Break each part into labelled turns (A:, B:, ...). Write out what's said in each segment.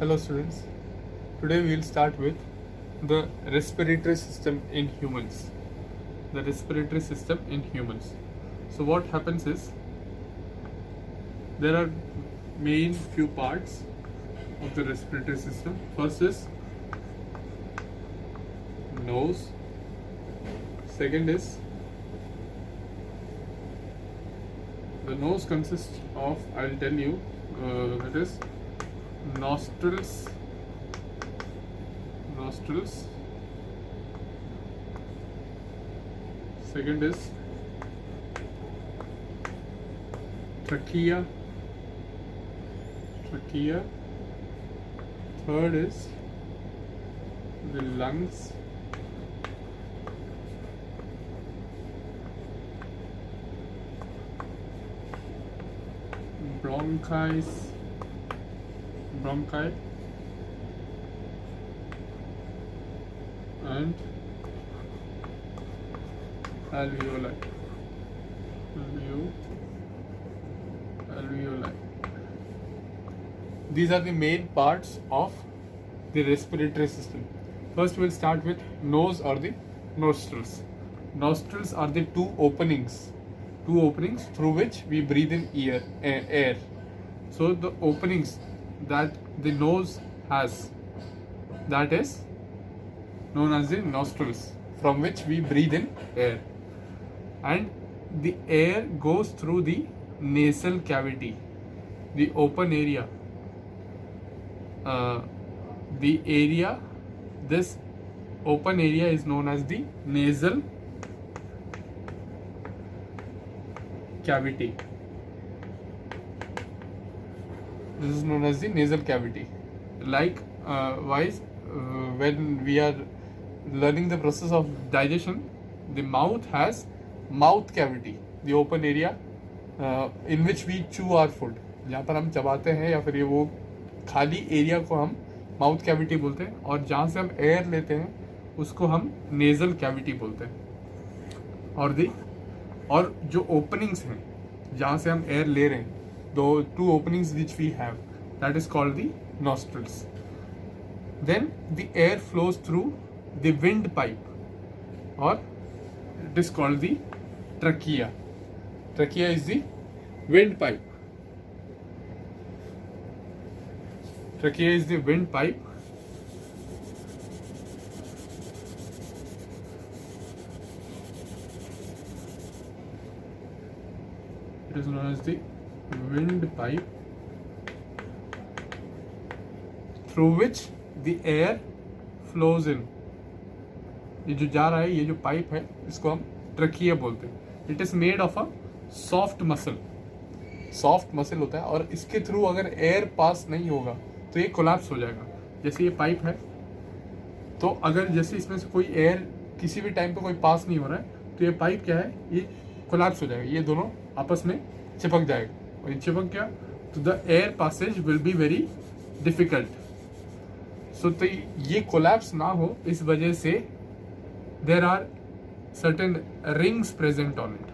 A: Hello students, today we will start with the respiratory system in humans. The respiratory system in humans. So what happens is, there are main few parts of the respiratory system. First is nose, second is the nose consists of, I'll tell you, that is nostrils, second is trachea, third is the lungs, bronchi, and alveoli. These are the main parts of the respiratory system. First we'll start with nose or the nostrils. Nostrils are the two openings through which we breathe in air. So the openings that the nose has, that is known as the nostrils, from which we breathe in air, and the air goes through the nasal cavity, the open area. This open area is known as the nasal cavity. This is known as the nasal cavity. When we are learning the process of digestion, the mouth has mouth cavity, the open area in which we chew our food. जहाँ पर हम चबाते हैं या फिर ये वो खाली एरिया को हम माउथ कैविटी बोलते हैं, और जहाँ से हम एयर लेते हैं उसको हम नेजल कैविटी बोलते हैं. और जो ओपनिंग्स हैं जहाँ से हम एयर ले रहे हैं, दो two openings which we have, that is called the nostrils. Then the air flows through the wind pipe, और it is called the trachea. Trachea is the wind pipe. Trachea is the wind pipe. It is known as the wind pipe through which the air flows in. ये जो जा रहा है, ये जो pipe है, इसको हम ट्रकिया बोलते हैं. It is made of a soft muscle होता है, और इसके थ्रू अगर एयर पास नहीं होगा तो ये कोलैप्स हो जाएगा. जैसे ये पाइप है, तो अगर जैसे इसमें से कोई एयर किसी भी टाइम पे कोई पास नहीं हो रहा है, तो ये पाइप क्या है, ये कोलैप्स हो जाएगा. ये दोनों आपस में चिपक जाएगा, और ये चिपक गया तो the air passage will be very difficult. So तो ये कोलैप्स ना हो, इस वजह से there are certain rings present on it.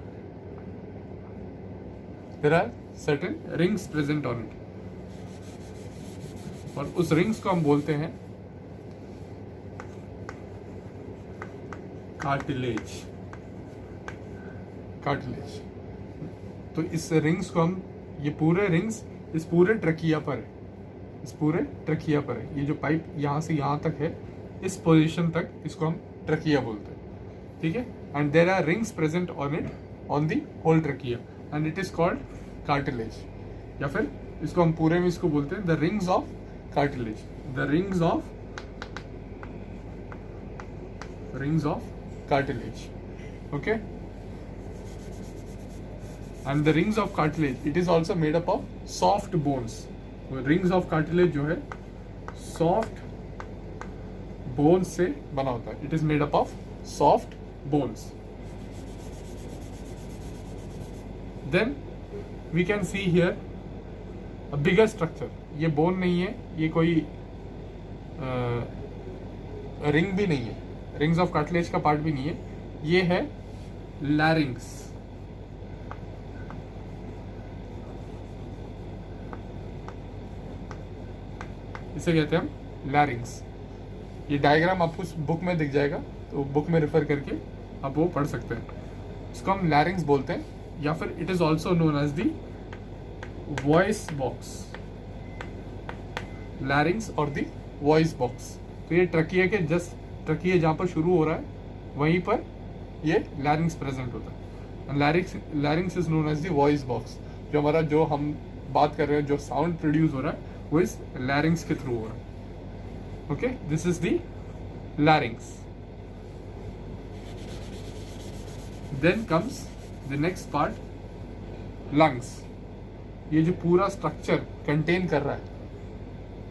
A: और उस रिंग्स को हम बोलते हैं कार्टिलेज. तो इस रिंग्स को हम, ये पूरे रिंग्स इस पूरे ट्रकिया पर है. ये जो पाइप यहाँ से यहाँ तक है, इस पोजीशन तक, इसको हम ट्रकिया बोलते हैं. ठीक है. And there are rings present on it, on the whole trachea, and it is called cartilage. या फिर इसको हम पूरे में इसको बोलते हैं the rings of cartilage. The rings of cartilage. Okay. And the rings of cartilage, it is also made up of soft bones. Rings of cartilage जो है soft bones से बना होता है. It is made up of soft bones. Then we can see here a bigger structure. ये bone नहीं है, ये कोई रिंग भी नहीं है, रिंग्स ऑफ कार्टिलेज का पार्ट भी नहीं है. ये है लैरिंग्स. इसे कहते हैं हम लैरिंग्स। ये डायग्राम आपको बुक में दिख जाएगा, तो बुक में रेफर करके आप वो पढ़ सकते हैं। इसको हम लैरिंग्स बोलते हैं, या फिर it is also known as the voice box, larynx और दी वॉइस बॉक्स। तो ये ट्रकिया के जस्ट ट्रकिया जहाँ पर शुरू हो रहा है वहीं पर ये लैरिंग्स प्रेजेंट होता है। Larynx is known as the voice box. जो हमारा जो हम बात कर रहे हैं, जो साउंड प्रोड्यूस हो रहा है, वो इस लैरिंग्स के थ्रू हो रहा है। Okay, this is the larynx. Then comes the next part, lungs. ये जो पूरा स्ट्रक्चर कंटेन कर रहा है,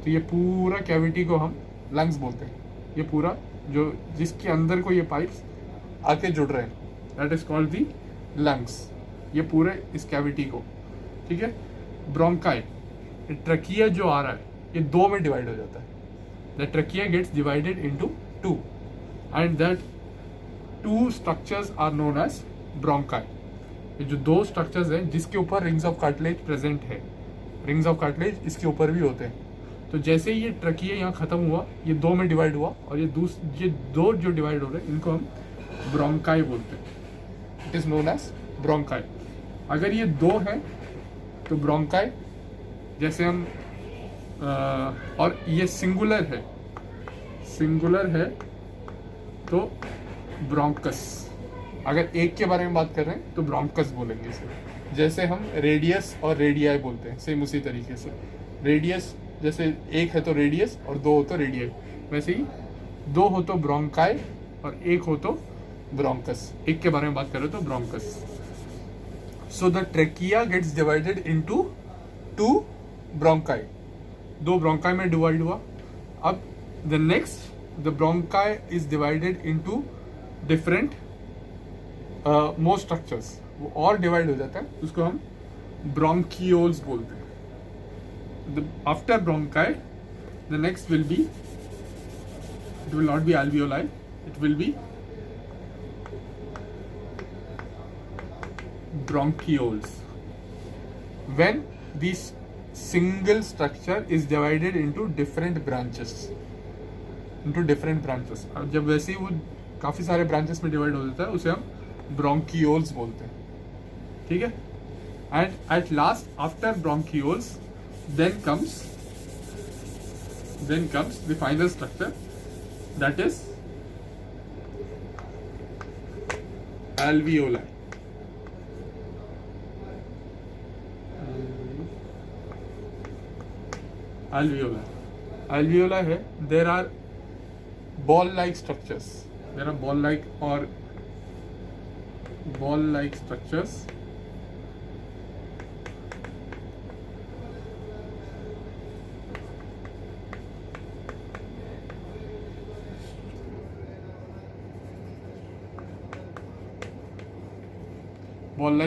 A: तो ये पूरा कैविटी को हम लंग्स बोलते हैं। ये पूरा जो जिसके अंदर को ये पाइप्स आके जुड़ रहे हैं, that is called the lungs. ये पूरे इस कैविटी को, ठीक है। ब्रोंकाई, ट्रकिया जो आ रहा है ये दो में डिवाइड हो जाता है। The trachea gets divided into two, and that two structures are known as bronchi. ये जो दो स्ट्रक्चर्स हैं जिसके ऊपर रिंग्स ऑफ कार्टिलेज प्रेजेंट है, रिंग्स ऑफ कार्टिलेज इसके ऊपर भी होते हैं। तो जैसे ही ये ट्रकिया यहाँ खत्म हुआ, ये दो में डिवाइड हुआ, और ये दो जो डिवाइड हो रहे हैं इनको हम ब्रोंकाई बोलते हैं। It is known as bronchi. अगर ये दो है तो ब्रोंकाई, जैसे हम और ये सिंगुलर है तो ब्रोंकस। अगर एक के बारे में बात कर रहे हैं तो ब्रोंकस बोलेंगे इसे। जैसे हम रेडियस और रेडियाई बोलते हैं, सेम उसी तरीके से। रेडियस जैसे एक है तो रेडियस और दो हो तो रेडियाई, वैसे ही दो हो तो ब्रोंकाई और एक हो तो ब्रोंकस। एक के बारे में बात कर रहे हो तो bronchus. So the trachea gets divided into two bronchi. दो ब्रोंकाई में डिवाइड हुआ। अब the next, the bronchi is divided into different more structures, वो और डिवाइड हो जाता है, उसको हम ब्रोंकियोल्स बोलते हैं। After bronchi, the next will be, it will not be alveoli, it will be bronchioles. When this single structure is divided into different branches, अब जब वैसे ही वो काफी सारे ब्रांचेस में डिवाइड हो जाता है, उसे हम ब्रोंकियोल्स बोलते हैं, ठीक है। And at last, after bronchioles, then comes the final structure, that is alveoli. Alveoli है, there are ball like structures, there are ball like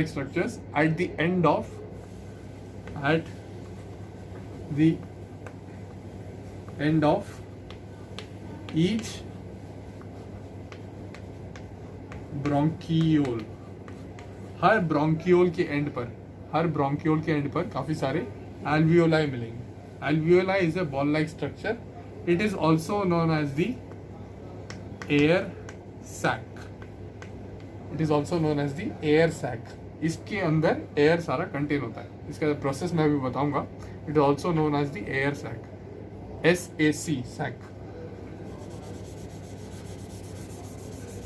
A: structures at the end of each bronchiole. Her bronchiole के and पर काफी सारे alveoli मिलेंगे। Alveoli is a ball like structure. It is also known as the air sac. इसके अंदर air सारा contain होता है। इसका प्रोसेस मैं अभी बताऊंगा। It is also known as the air sac, SAC, sac.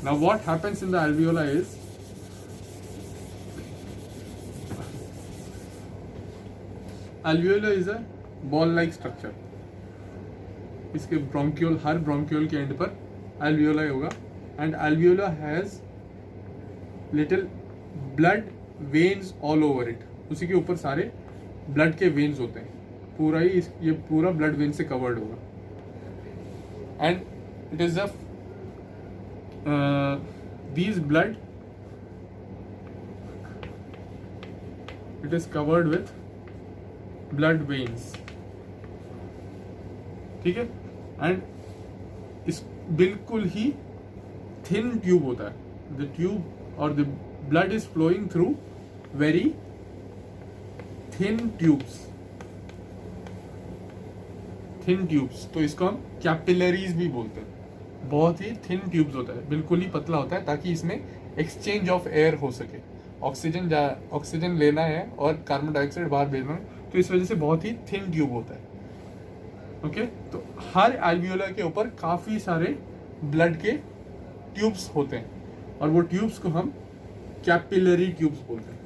A: Now what happens in the alveoli is, alveoli is a ball like structure. इसके ब्रोंकियोल, हर ब्रोंकियोल के एंड पर alveoli होगा, and alveoli has little blood veins all over it. उसी के ऊपर सारे blood के veins होते हैं, पूरा ही ये पूरा ब्लड वेन से कवर्ड होगा। And it is these blood, it is covered with blood veins, ठीक है। एंड इस बिल्कुल ही थिन ट्यूब होता है, the tube or the blood is flowing through very thin tubes, thin tubes, तो इसको हम कैपिलरीज भी बोलते हैं। बहुत ही थिन ट्यूब्स होता है, बिल्कुल ही पतला होता है, ताकि इसमें एक्सचेंज ऑफ एयर हो सके। ऑक्सीजन लेना है और कार्बन डाइऑक्साइड बाहर भेजना है, तो इस वजह से बहुत ही थिन ट्यूब होता है। ओके, तो हर एल्वियोला के ऊपर काफ़ी सारे ब्लड के ट्यूब्स होते हैं, और वो ट्यूब्स को हम कैपिलरी ट्यूब्स बोलते हैं।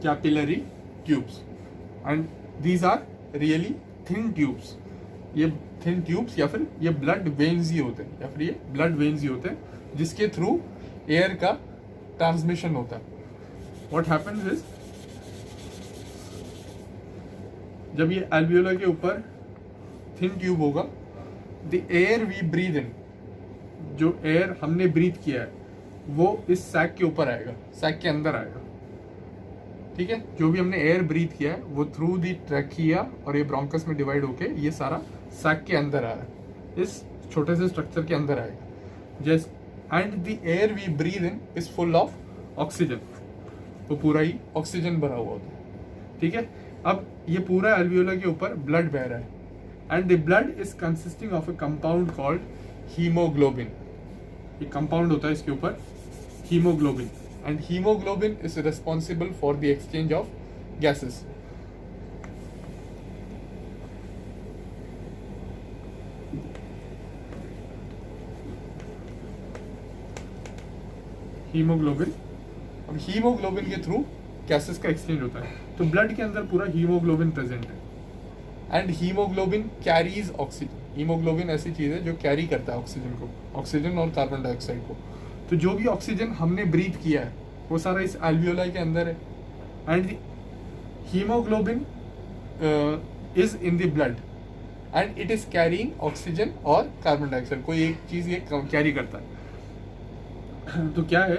A: Capillary tubes, and these are really thin tubes. ये थिन ट्यूब्स या फिर ये ब्लड वेन्स ही होते हैं, जिसके थ्रू एयर का ट्रांसमिशन होता है। व्हाट हैपेंस इज, जब ये एल्वियोला के ऊपर थिन ट्यूब होगा, द एयर वी ब्रीथ इन, जो एयर हमने ब्रीथ किया है वो इस सैक के ऊपर आएगा, सैक के अंदर आएगा। ठीक है, जो भी हमने एयर ब्रीथ किया है वो थ्रू दी ट्रैकिया और ये ब्रोंकस में डिवाइड होके ये सारा सैक के अंदर आ रहा है, इस छोटे से स्ट्रक्चर के अंदर आएगा। Just and the air we breathe in is full of oxygen, तो पूरा ही ऑक्सीजन भरा हुआ होता है। ठीक है, अब ये पूरा एल्वियोला के ऊपर ब्लड बह रहा है, and the blood is consisting of a compound called haemoglobin. ये कंपाउंड होता है इसके ऊपर, haemoglobin, and hemoglobin is responsible for the exchange of gases. Haemoglobin, अब हीमोग्लोबिन के थ्रू गैसेस का एक्सचेंज होता है, तो ब्लड के अंदर पूरा हीमोग्लोबिन प्रेजेंट है, and haemoglobin carries oxygen. Haemoglobin ऐसी चीज है जो कैरी करता है ऑक्सीजन को, ऑक्सीजन और कार्बन डाइऑक्साइड को। तो जो भी ऑक्सीजन हमने ब्रीथ किया है वो सारा इस एल्वियोलाई के अंदर है, and haemoglobin is in the blood and it is carrying oxygen और कार्बन डाइऑक्साइड, कोई एक चीज ये कैरी करता है। तो क्या है,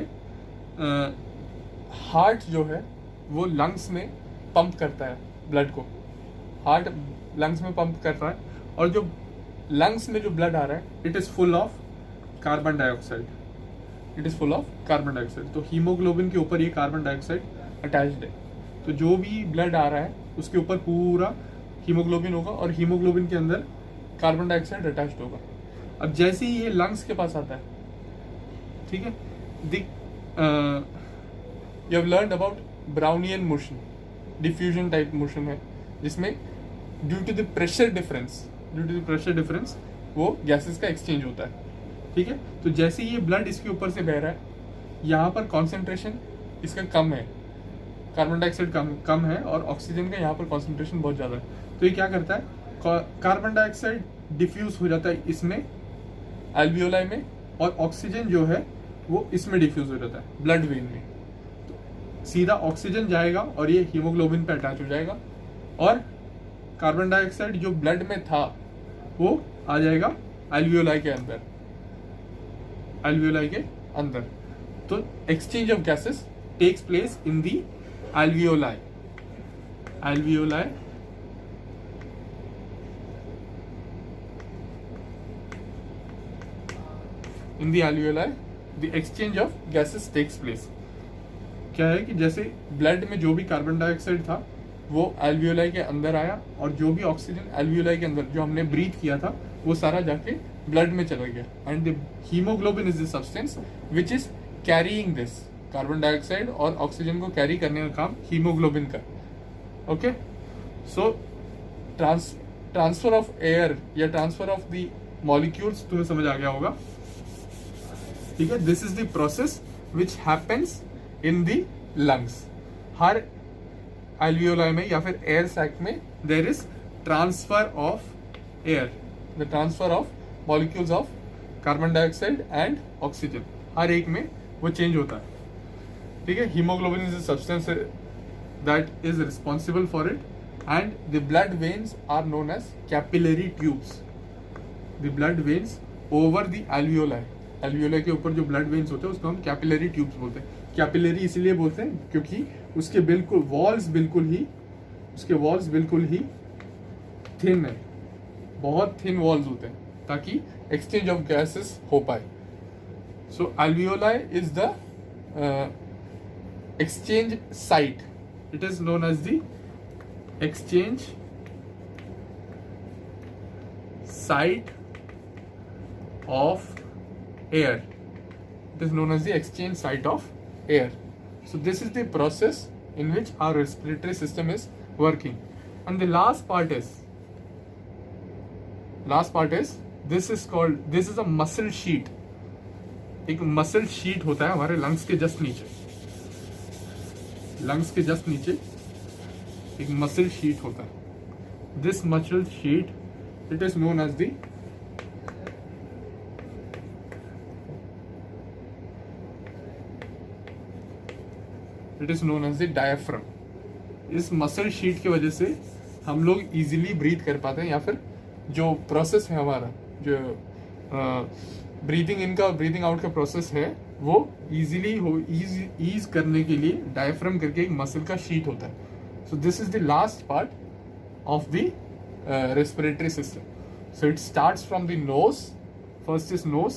A: हार्ट जो है वो लंग्स में पंप करता है ब्लड को, हार्ट लंग्स में पंप करता है, और जो लंग्स में जो ब्लड आ रहा है it is full of carbon dioxide, तो हीमोग्लोबिन के ऊपर ये कार्बन डाइऑक्साइड अटैच्ड है, तो जो भी ब्लड आ रहा है उसके ऊपर पूरा हीमोग्लोबिन होगा, और हीमोग्लोबिन के अंदर कार्बन डाइऑक्साइड अटैच्ड होगा। अब जैसे ही ये लंग्स के पास आता है, ठीक है, you have learned about Brownian motion, diffusion type motion है, जिसमें due to the pressure difference वो गैसेस का एक्सचेंज होता है। ठीक है, तो जैसे ये ब्लड इसके ऊपर से बह रहा है, यहाँ पर कॉन्सेंट्रेशन इसका कम है, कार्बन डाइऑक्साइड कम है, और ऑक्सीजन का यहाँ पर कॉन्सेंट्रेशन बहुत ज़्यादा है। तो ये क्या करता है, कार्बन डाइऑक्साइड डिफ्यूज हो जाता है इसमें एल्वियोलाई में, और ऑक्सीजन जो है वो इसमें डिफ्यूज हो जाता है ब्लड वेन में। तो सीधा ऑक्सीजन जाएगा और ये हीमोग्लोबिन पे अटैच हो जाएगा, और कार्बन डाइऑक्साइड जो ब्लड में था वो आ जाएगा एल्वियोलाई के अंदर। तो exchange of gases takes place in the alveoli. In the alveoli, the exchange of gases takes place. क्या है कि जैसे ब्लड में जो भी कार्बन डाइऑक्साइड था वो एल्वियोलाई के अंदर आया, और जो भी ऑक्सीजन एल्वियोलाई के अंदर जो हमने ब्रीथ किया था वो सारा जाके ब्लड में चला गया, and the haemoglobin is the substance which is carrying this, carbon dioxide और ऑक्सीजन को कैरी करने का काम हीमोग्लोबिन का। Okay, so transfer of air या ट्रांसफर ऑफ द मॉलिक्यूल्स तुम्हें समझ आ गया होगा। ठीक है, this is the process which happens in the lungs. हर एल्वियोलाई में या फिर एयर सैक में there is transfer of air, the transfer of molecules of carbon dioxide and oxygen, हर एक में वो चेंज होता है। ठीक है, haemoglobin is a substance that is responsible for it, and the blood veins are known as capillary tubes. The blood veins over the alveoli, alveoli के ऊपर जो ब्लड वेन्स होते हैं उसको हम कैपिलरी ट्यूब्स बोलते हैं। कैपिलरी इसीलिए बोलते हैं क्योंकि उसके वॉल्स बिल्कुल ही थिन है, बहुत थिन वॉल्स होते हैं, ताकि एक्सचेंज ऑफ गैसेस हो पाए। So alveoli is the exchange site It is known as the exchange site of air. It is known as the exchange site of air. So this is the process in which our respiratory system is working. And the last part is this is a muscle sheet. एक muscle sheet होता है हमारे lungs के just नीचे एक muscle sheet होता है. This muscle sheet, it is known as the diaphragm. इस मसल शीट की वजह से हम लोग इजीली ब्रीथ कर पाते हैं, या फिर जो प्रोसेस है हमारा, जो ब्रीदिंग इन का ब्रीदिंग आउट का प्रोसेस है, वो ईज करने के लिए डायफ्राम करके एक मसल का शीट होता है. So this is the last part of the respiratory system. So it starts from the nose. First is nose,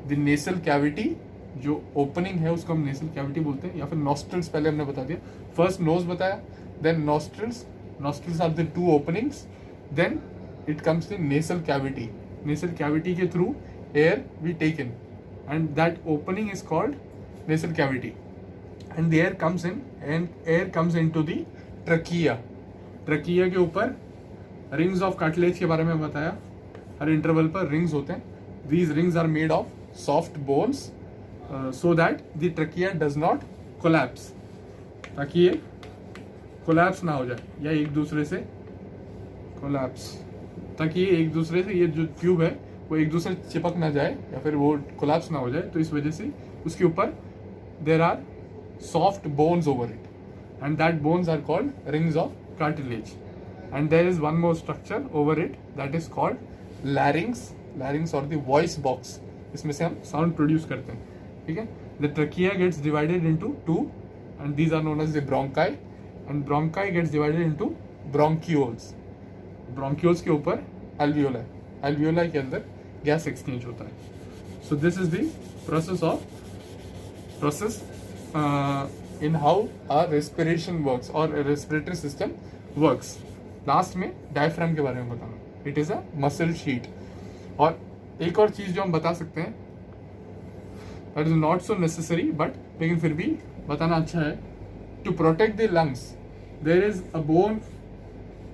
A: the nasal cavity, जो ओपनिंग है उसको हम नेसल कैविटी बोलते हैं, या फिर नॉस्ट्रल्स पहले हमने बता दिया. फर्स्ट नोज बताया, then nostrils are the two openings, then it comes the nasal cavity. Nasal cavity के through air we take in, and that opening is called nasal cavity, and the air comes in, and air comes into the trachea. Trachea के ऊपर rings of cartilage के बारे में बताया, हर interval पर rings होते हैं. These rings are made of soft bones so that the trachea does not collapse, ताकि ये कोलैप्स ना हो जाए, या एक दूसरे से कोलैप्स, ताकि ये एक दूसरे से, ये जो ट्यूब है वो एक दूसरे चिपक ना जाए या फिर वो कोलैप्स ना हो जाए. तो इस वजह से उसके ऊपर there are soft bones over it, and that bones are called rings of cartilage. And there is one more structure over it that is called larynx और द वॉइस बॉक्स. इसमें से हम साउंड प्रोड्यूस करते हैं. ठीक है. The trachea gets divided into two, and these are known as the bronchi, and bronchi gets divided into bronchioles. Bronchioles के ऊपर एल्वियोलाई, एल्वियोलाई के अंदर गैस एक्सचेंज होता है. So this is the process in how our respiration works और respiratory system works. Last में diaphragm के बारे में बताना. It is a muscle sheet. और एक और चीज जो हम बता सकते हैं, that is not so necessary, but लेकिन फिर भी बताना अच्छा है. To protect the lungs there is a bone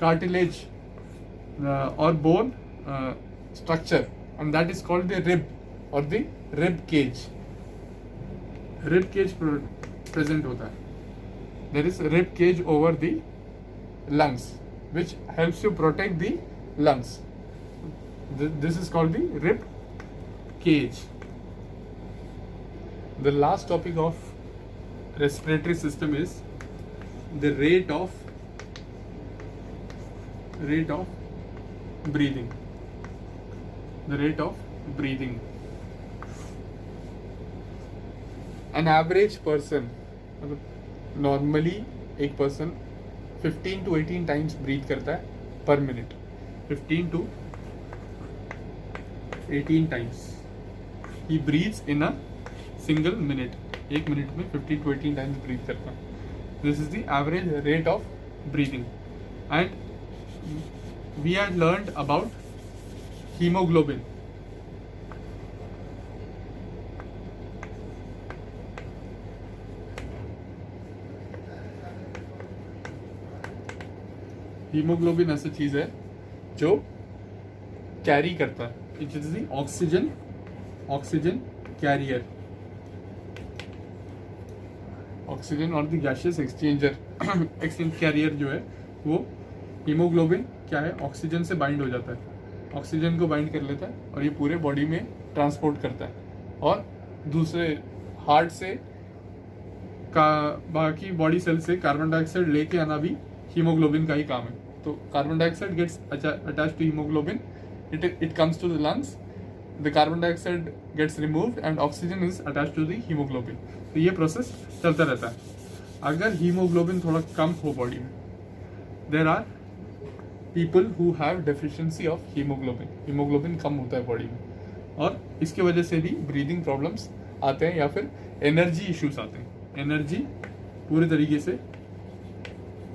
A: cartilage और bone structure, and that is called the rib or the rib cage. Rib cage present होता है. There is rib cage over the lungs, which helps to protect the lungs. This is called the rib cage. The last topic of respiratory system is the rate of breathing. The rate of breathing. An average person, normally एक person 15 to 18 times breathe करता है per minute. 15 to 18 times he breathes in a single minute. एक minute में 15 to 18 times breathe करता है. This is the average rate of breathing. And we had learned about hemoglobin. Haemoglobin ऐसी चीज है जो कैरी करता है. It is the oxygen carrier. Oxygen और द गैसियस एक्सचेंज कैरियर जो है वो हीमोग्लोबिन क्या है, ऑक्सीजन से बाइंड हो जाता है, ऑक्सीजन को बाइंड कर लेता है और ये पूरे बॉडी में ट्रांसपोर्ट करता है. और दूसरे हार्ट से बाकी बॉडी सेल से कार्बन डाइऑक्साइड लेके आना भी हीमोग्लोबिन का ही काम है. तो carbon dioxide gets attached to haemoglobin, it comes to the lungs, the carbon dioxide gets removed and oxygen is attached to the haemoglobin. तो ये प्रोसेस चलता रहता है. अगर हीमोग्लोबिन थोड़ा कम हो बॉडी में, there are people who have deficiency of haemoglobin. Haemoglobin कम होता है बॉडी में, और इसकी वजह से भी ब्रीदिंग प्रॉब्लम्स आते हैं या फिर एनर्जी इश्यूज आते हैं. एनर्जी पूरे तरीके से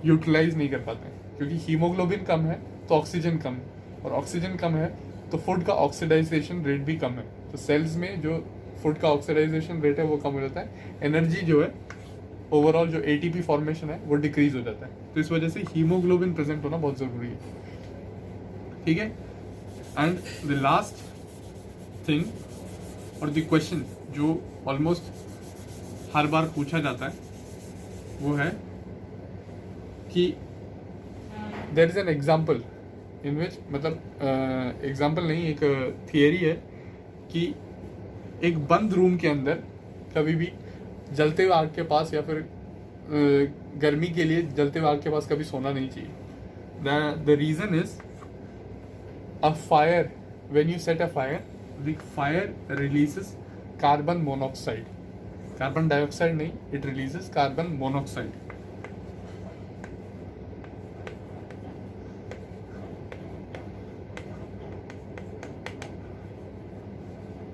A: यूटिलाइज नहीं कर पाते हैं, क्योंकि हीमोग्लोबिन कम है तो ऑक्सीजन कम है, और ऑक्सीजन कम है तो फूड का ऑक्सीडाइजेशन रेट भी कम है, तो सेल्स में जो फूड का ऑक्सीडाइजेशन रेट है वो कम हो जाता है, एनर्जी जो है ओवरऑल जो एटीपी फॉर्मेशन है वो डिक्रीज हो जाता है। तो इस वजह से हीमोग्लोबिन प्रेजेंट होना बहुत जरूरी है, ठीक है। एंड द लास्ट थिंग और द क्वेश्चन जो ऑलमोस्ट हर बार पूछा जाता है वो है कि there is an example in which, मतलब एग्जाम्पल नहीं, एक थियरी है कि एक बंद रूम के अंदर कभी भी जलते हुए आग के पास या फिर गर्मी के लिए जलते हुए आग के पास कभी सोना नहीं चाहिए। The reason is a fire, when you set a fire, the fire releases carbon monoxide, carbon dioxide नहीं, it releases carbon monoxide.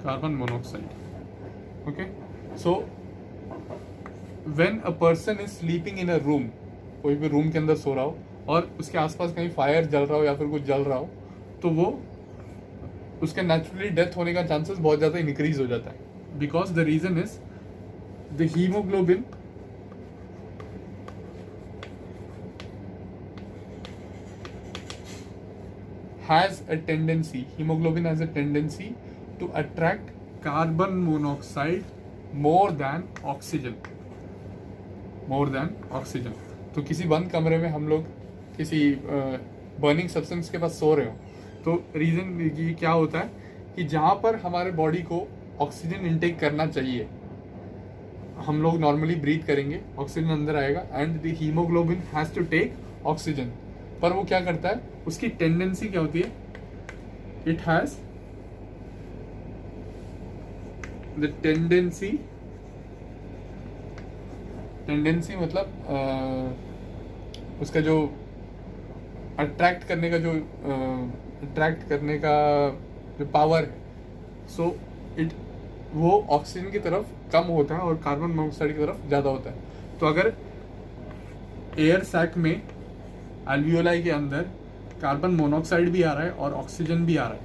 A: Carbon monoxide, okay. So when a person is sleeping in a room, कोई भी room के अंदर सो रहा हो और उसके आसपास कहीं फायर जल रहा हो या फिर कुछ जल रहा हो, तो वो उसके नेचुरली डेथ होने का चांसेस बहुत ज़्यादा इंक्रीज हो जाता है, because the reason is the haemoglobin has a tendency, hemoglobin has a tendency to attract carbon monoxide more than oxygen, more than oxygen। तो किसी बंद कमरे में हम लोग किसी बर्निंग सब्सटेंस के पास सो रहे हो, तो रीज़न ये क्या होता है कि जहाँ पर हमारे बॉडी को ऑक्सीजन इनटेक करना चाहिए, हम लोग नॉर्मली ब्रीथ करेंगे, ऑक्सीजन अंदर आएगा and the haemoglobin has to take oxygen, पर वो क्या करता है, उसकी टेंडेंसी क्या होती है, इट हैज द टेंडेंसी मतलब उसका जो अट्रैक्ट करने का जो पावर है, सो इट वो ऑक्सीजन की तरफ कम होता है और कार्बन मोनोऑक्साइड की तरफ ज़्यादा होता है। तो अगर एयर सैक में एल्वियोलाई के अंदर कार्बन मोनोऑक्साइड भी आ रहा है और ऑक्सीजन भी आ रहा है,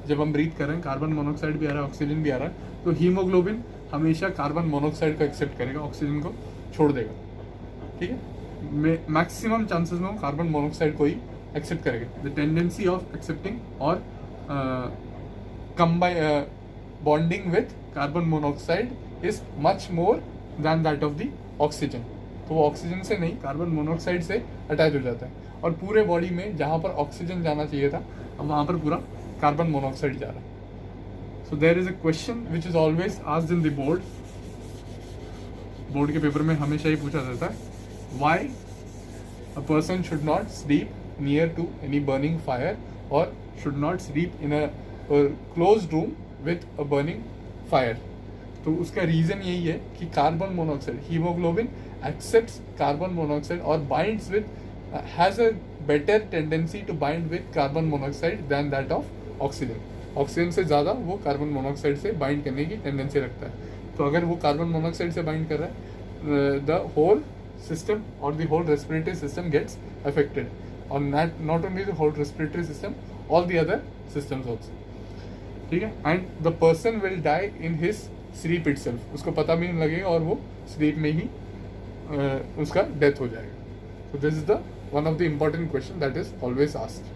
A: जब हम ब्रीथ कर रहे हैं कार्बन मोनोऑक्साइड भी आ रहा है, ऑक्सीजन भी आ रहा है, तो हीमोग्लोबिन हमेशा कार्बन मोनोऑक्साइड को एक्सेप्ट करेगा, ऑक्सीजन को छोड़ देगा, ठीक है। मैक्सिमम चांसेस में वो कार्बन मोनोऑक्साइड को ही एक्सेप्ट करेगा। द टेंडेंसी ऑफ एक्सेप्टिंग और bonding with carbon monoxide is much more than that of the oxygen. तो वो ऑक्सीजन से नहीं, कार्बन मोनोऑक्साइड से अटैच हो जाता है, और पूरे बॉडी में जहाँ पर ऑक्सीजन जाना चाहिए था वहाँ पर पूरा कार्बन मोनोऑक्साइड जा रहा है। So there is a question which is always asked in the board के पेपर में हमेशा ही पूछा जाता है, why a person should not sleep near to any burning fire और should not sleep in a closed room with a burning fire. तो उसका रीज़न यही है कि carbon monoxide, haemoglobin accepts carbon monoxide or binds with has a better tendency to bind with carbon monoxide than that of oxygen। Oxygen से ज़्यादा वो carbon monoxide से bind करने की टेंडेंसी रखता है। तो अगर वो कार्बन मोनोऑक्साइड से बाइंड कर रहा है, द होल सिस्टम और the whole respiratory system gets affected, और not only the whole respiratory system, all the other systems also, ठीक है। And the person will die in his sleep itself, उसको पता भी नहीं लगेगा और वो स्लीप में ही उसका डेथ हो जाएगा। So this is the one of the important question that is always asked.